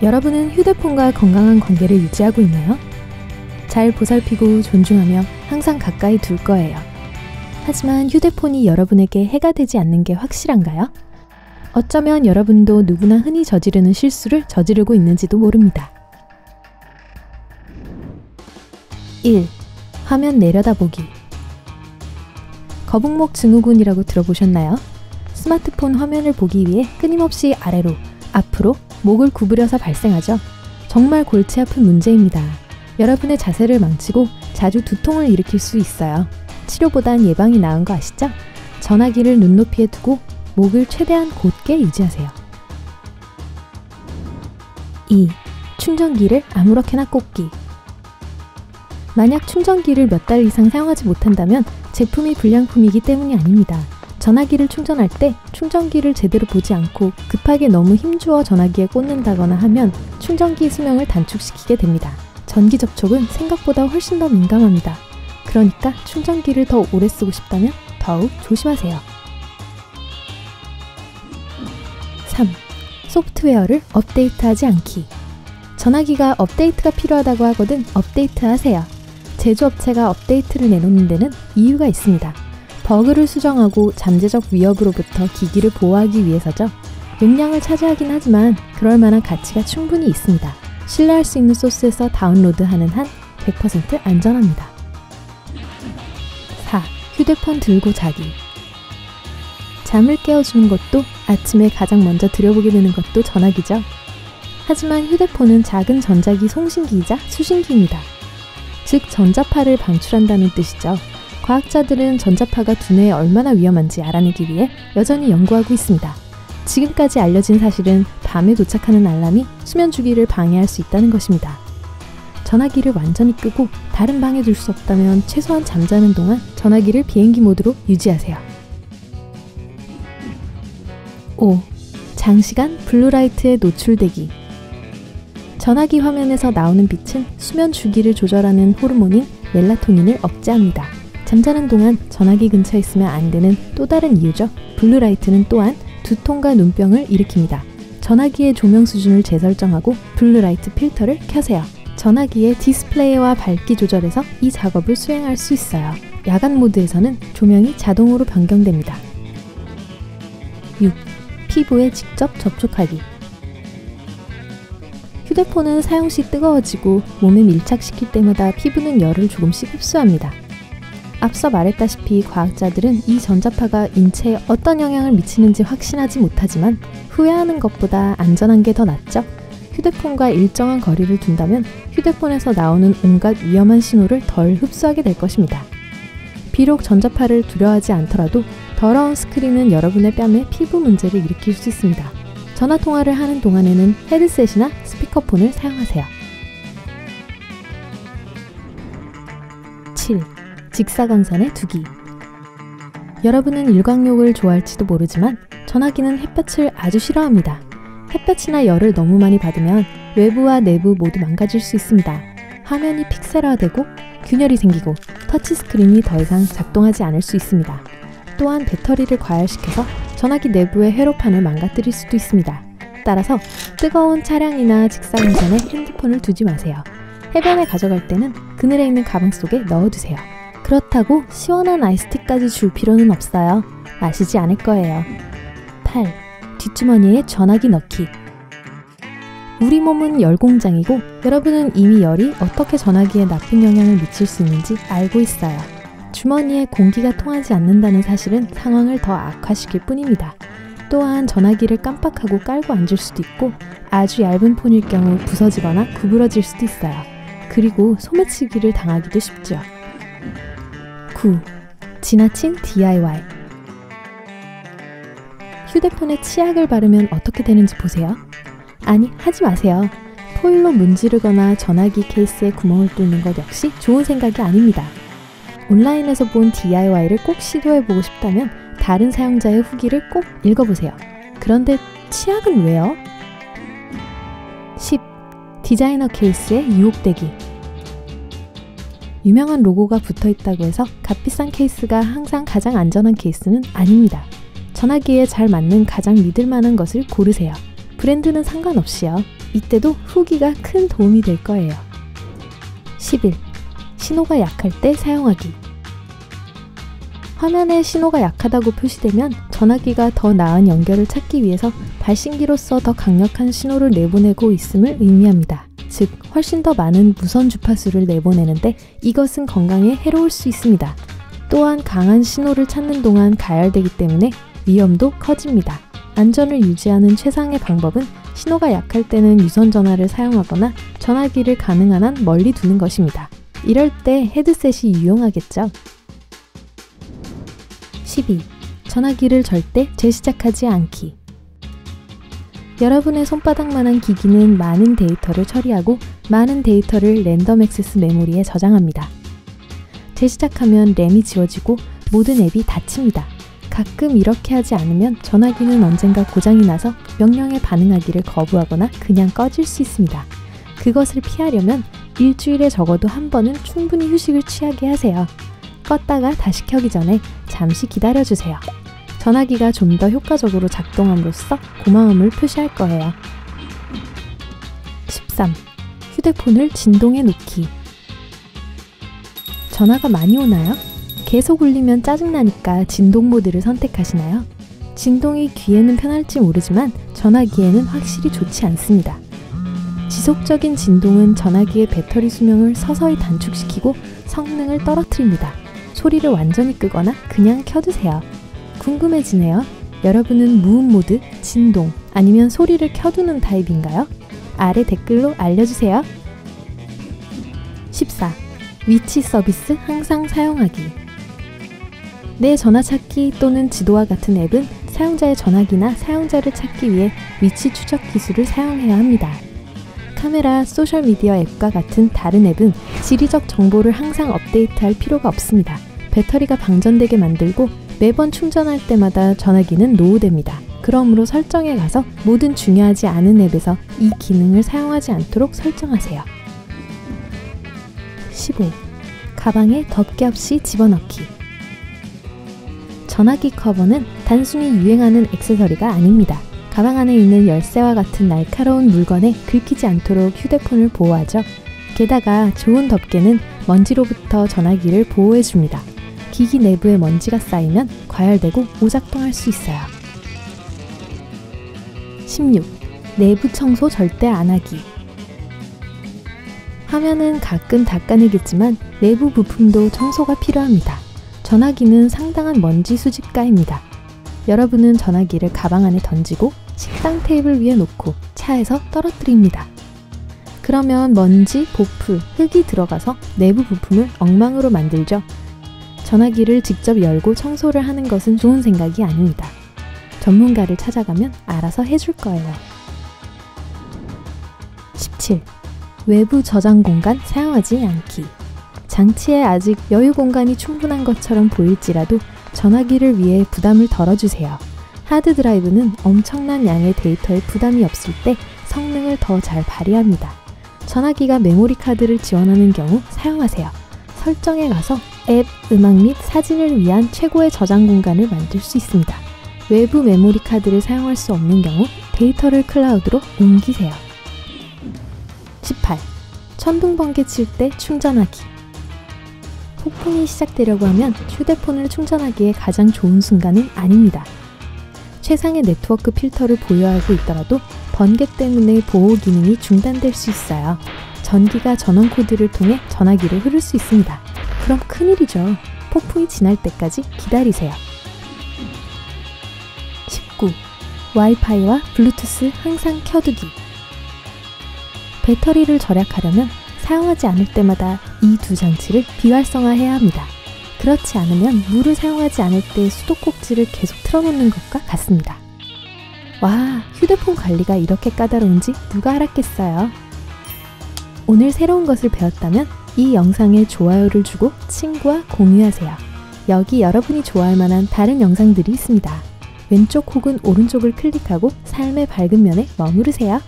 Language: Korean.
여러분은 휴대폰과 건강한 관계를 유지하고 있나요? 잘 보살피고 존중하며 항상 가까이 둘 거예요. 하지만 휴대폰이 여러분에게 해가 되지 않는 게 확실한가요? 어쩌면 여러분도 누구나 흔히 저지르는 실수를 저지르고 있는지도 모릅니다. 1. 화면 내려다보기. 거북목 증후군이라고 들어보셨나요? 스마트폰 화면을 보기 위해 끊임없이 아래로, 앞으로, 목을 구부려서 발생하죠. 정말 골치 아픈 문제입니다. 여러분의 자세를 망치고 자주 두통을 일으킬 수 있어요. 치료보단 예방이 나은 거 아시죠? 전화기를 눈높이에 두고 목을 최대한 곧게 유지하세요. 2. 충전기를 아무렇게나 꽂기. 만약 충전기를 몇 달 이상 사용하지 못한다면 제품이 불량품이기 때문이 아닙니다. 전화기를 충전할 때 충전기를 제대로 보지 않고 급하게 너무 힘주어 전화기에 꽂는다거나 하면 충전기 수명을 단축시키게 됩니다. 전기 접촉은 생각보다 훨씬 더 민감합니다. 그러니까 충전기를 더 오래 쓰고 싶다면 더욱 조심하세요. 3. 소프트웨어를 업데이트하지 않기. 전화기가 업데이트가 필요하다고 하거든 업데이트하세요. 제조업체가 업데이트를 내놓는 데는 이유가 있습니다. 버그를 수정하고 잠재적 위협으로부터 기기를 보호하기 위해서죠. 용량을 차지하긴 하지만 그럴 만한 가치가 충분히 있습니다. 신뢰할 수 있는 소스에서 다운로드하는 한 100% 안전합니다. 4. 휴대폰 들고 자기. 잠을 깨워주는 것도 아침에 가장 먼저 들여보게 되는 것도 전화기죠. 하지만 휴대폰은 작은 전자기 송신기이자 수신기입니다. 즉 전자파를 방출한다는 뜻이죠. 과학자들은 전자파가 두뇌에 얼마나 위험한지 알아내기 위해 여전히 연구하고 있습니다. 지금까지 알려진 사실은 밤에 도착하는 알람이 수면 주기를 방해할 수 있다는 것입니다. 전화기를 완전히 끄고 다른 방에 둘 수 없다면 최소한 잠자는 동안 전화기를 비행기 모드로 유지하세요. 5. 장시간 블루라이트에 노출되기. 전화기 화면에서 나오는 빛은 수면 주기를 조절하는 호르몬인 멜라토닌을 억제합니다. 잠자는 동안 전화기 근처에 있으면 안 되는 또 다른 이유죠. 블루라이트는 또한 두통과 눈병을 일으킵니다. 전화기의 조명 수준을 재설정하고 블루라이트 필터를 켜세요. 전화기의 디스플레이와 밝기 조절에서 이 작업을 수행할 수 있어요. 야간 모드에서는 조명이 자동으로 변경됩니다. 6. 피부에 직접 접촉하기. 휴대폰은 사용 시 뜨거워지고 몸에 밀착시킬 때마다 피부는 열을 조금씩 흡수합니다. 앞서 말했다시피 과학자들은 이 전자파가 인체에 어떤 영향을 미치는지 확신하지 못하지만 후회하는 것보다 안전한 게 더 낫죠. 휴대폰과 일정한 거리를 둔다면 휴대폰에서 나오는 온갖 위험한 신호를 덜 흡수하게 될 것입니다. 비록 전자파를 두려워하지 않더라도 더러운 스크린은 여러분의 뺨에 피부 문제를 일으킬 수 있습니다. 전화통화를 하는 동안에는 헤드셋이나 스피커폰을 사용하세요. 7. 직사광선에 두기. 여러분은 일광욕을 좋아할지도 모르지만 전화기는 햇볕을 아주 싫어합니다. 햇볕이나 열을 너무 많이 받으면 외부와 내부 모두 망가질 수 있습니다. 화면이 픽셀화되고 균열이 생기고 터치스크린이 더 이상 작동하지 않을 수 있습니다. 또한 배터리를 과열시켜서 전화기 내부의 회로판을 망가뜨릴 수도 있습니다. 따라서 뜨거운 차량이나 직사광선에 핸드폰을 두지 마세요. 해변에 가져갈 때는 그늘에 있는 가방 속에 넣어두세요. 그렇다고 시원한 아이스티까지 줄 필요는 없어요. 마시지 않을 거예요. 8. 뒷주머니에 전화기 넣기. 우리 몸은 열공장이고 여러분은 이미 열이 어떻게 전화기에 나쁜 영향을 미칠 수 있는지 알고 있어요. 주머니에 공기가 통하지 않는다는 사실은 상황을 더 악화시킬 뿐입니다. 또한 전화기를 깜빡하고 깔고 앉을 수도 있고 아주 얇은 폰일 경우 부서지거나 구부러질 수도 있어요. 그리고 소매치기를 당하기도 쉽죠. 9. 지나친 DIY. 휴대폰에 치약을 바르면 어떻게 되는지 보세요. 아니, 하지 마세요. 포일로 문지르거나 전화기 케이스에 구멍을 뚫는 것 역시 좋은 생각이 아닙니다. 온라인에서 본 DIY를 꼭 시도해보고 싶다면 다른 사용자의 후기를 꼭 읽어보세요. 그런데 치약은 왜요? 10. 디자이너 케이스에 유혹되기. 유명한 로고가 붙어있다고 해서 값비싼 케이스가 항상 가장 안전한 케이스는 아닙니다. 전화기에 잘 맞는 가장 믿을 만한 것을 고르세요. 브랜드는 상관없이요. 이때도 후기가 큰 도움이 될 거예요. 11. 신호가 약할 때 사용하기. 화면에 신호가 약하다고 표시되면 전화기가 더 나은 연결을 찾기 위해서 발신기로서 더 강력한 신호를 내보내고 있음을 의미합니다. 즉, 훨씬 더 많은 무선 주파수를 내보내는데 이것은 건강에 해로울 수 있습니다. 또한 강한 신호를 찾는 동안 가열되기 때문에 위험도 커집니다. 안전을 유지하는 최상의 방법은 신호가 약할 때는 유선 전화를 사용하거나 전화기를 가능한 한 멀리 두는 것입니다. 이럴 때 헤드셋이 유용하겠죠. 12. 전화기를 절대 재시작하지 않기. 여러분의 손바닥만한 기기는 많은 데이터를 처리하고 많은 데이터를 랜덤 액세스 메모리에 저장합니다. 재시작하면 램이 지워지고 모든 앱이 닫힙니다. 가끔 이렇게 하지 않으면 전화기는 언젠가 고장이 나서 명령에 반응하기를 거부하거나 그냥 꺼질 수 있습니다. 그것을 피하려면 일주일에 적어도 한 번은 충분히 휴식을 취하게 하세요. 껐다가 다시 켜기 전에 잠시 기다려주세요. 전화기가 좀 더 효과적으로 작동함으로써 고마움을 표시할 거예요. 13. 휴대폰을 진동에 놓기. 전화가 많이 오나요? 계속 울리면 짜증나니까 진동 모드를 선택하시나요? 진동이 귀에는 편할지 모르지만 전화기에는 확실히 좋지 않습니다. 지속적인 진동은 전화기의 배터리 수명을 서서히 단축시키고 성능을 떨어뜨립니다. 소리를 완전히 끄거나 그냥 켜두세요. 궁금해지네요. 여러분은 무음 모드, 진동, 아니면 소리를 켜두는 타입인가요? 아래 댓글로 알려주세요. 14. 위치 서비스 항상 사용하기. 내 전화 찾기 또는 지도와 같은 앱은 사용자의 전화기나 사용자를 찾기 위해 위치 추적 기술을 사용해야 합니다. 카메라, 소셜미디어 앱과 같은 다른 앱은 지리적 정보를 항상 업데이트할 필요가 없습니다. 배터리가 방전되게 만들고 매번 충전할 때마다 전화기는 노후됩니다. 그러므로 설정에 가서 모든 중요하지 않은 앱에서 이 기능을 사용하지 않도록 설정하세요. 15. 가방에 덮개 없이 집어넣기. 전화기 커버는 단순히 유행하는 액세서리가 아닙니다. 가방 안에 있는 열쇠와 같은 날카로운 물건에 긁히지 않도록 휴대폰을 보호하죠. 게다가 좋은 덮개는 먼지로부터 전화기를 보호해줍니다. 기기 내부에 먼지가 쌓이면 과열되고 오작동할 수 있어요. 16. 내부 청소 절대 안 하기. 화면은 가끔 닦아내겠지만 내부 부품도 청소가 필요합니다. 전화기는 상당한 먼지 수집가입니다. 여러분은 전화기를 가방 안에 던지고 식당 테이블 위에 놓고 차에서 떨어뜨립니다. 그러면 먼지, 보풀, 흙이 들어가서 내부 부품을 엉망으로 만들죠. 전화기를 직접 열고 청소를 하는 것은 좋은 생각이 아닙니다. 전문가를 찾아가면 알아서 해줄 거예요. 17. 외부 저장 공간 사용하지 않기. 장치에 아직 여유 공간이 충분한 것처럼 보일지라도 전화기를 위해 부담을 덜어주세요. 하드 드라이브는 엄청난 양의 데이터에 부담이 없을 때 성능을 더 잘 발휘합니다. 전화기가 메모리 카드를 지원하는 경우 사용하세요. 설정에 가서 앱, 음악 및 사진을 위한 최고의 저장 공간을 만들 수 있습니다. 외부 메모리 카드를 사용할 수 없는 경우 데이터를 클라우드로 옮기세요. 18. 천둥 번개 칠 때 충전하기. 폭풍이 시작되려고 하면 휴대폰을 충전하기에 가장 좋은 순간은 아닙니다. 최상의 네트워크 필터를 보유하고 있더라도 번개 때문에 보호 기능이 중단될 수 있어요. 전기가 전원 코드를 통해 전화기로 흐를 수 있습니다. 그럼 큰일이죠. 폭풍이 지날 때까지 기다리세요. 19. 와이파이와 블루투스 항상 켜두기. 배터리를 절약하려면 사용하지 않을 때마다 이 두 장치를 비활성화해야 합니다. 그렇지 않으면 물을 사용하지 않을 때 수도꼭지를 계속 틀어놓는 것과 같습니다. 와, 휴대폰 관리가 이렇게 까다로운지 누가 알았겠어요. 오늘 새로운 것을 배웠다면 이 영상에 좋아요를 주고 친구와 공유하세요. 여기 여러분이 좋아할 만한 다른 영상들이 있습니다. 왼쪽 혹은 오른쪽을 클릭하고 삶의 밝은 면에 머무르세요.